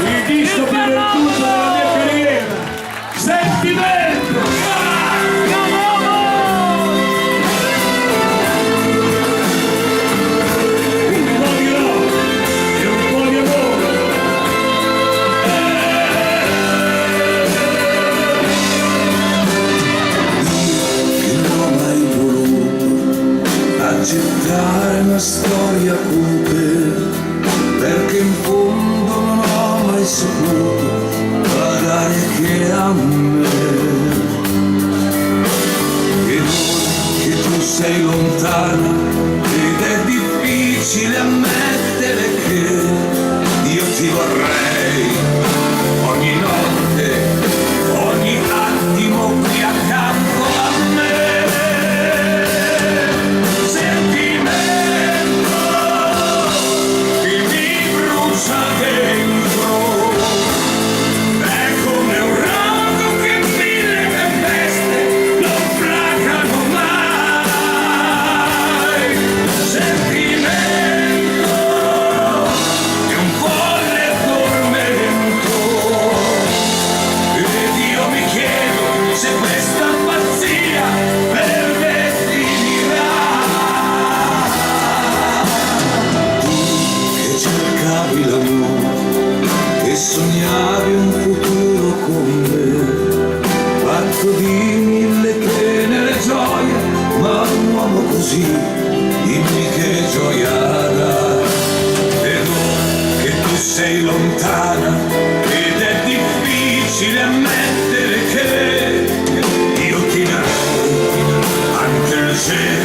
Il disco più venduto della mia carriera, Sentimento! Un po' di rock e un po' di amore. Che non ho mai voluto accettare una storia cupe, perché in fondo non ho mai saputo pagare che a me. Ed ora che tu sei lontana ed è difficile ammettere che io ti vorrei ogni notte, ogni attimo qui accanto a me. E sognavi un futuro con me, fatto di mille tenere gioie, ma un uomo così, dimmi che gioia dà. Ed ora che tu sei lontana ed è difficile ammettere che io ti darò anche il cielo.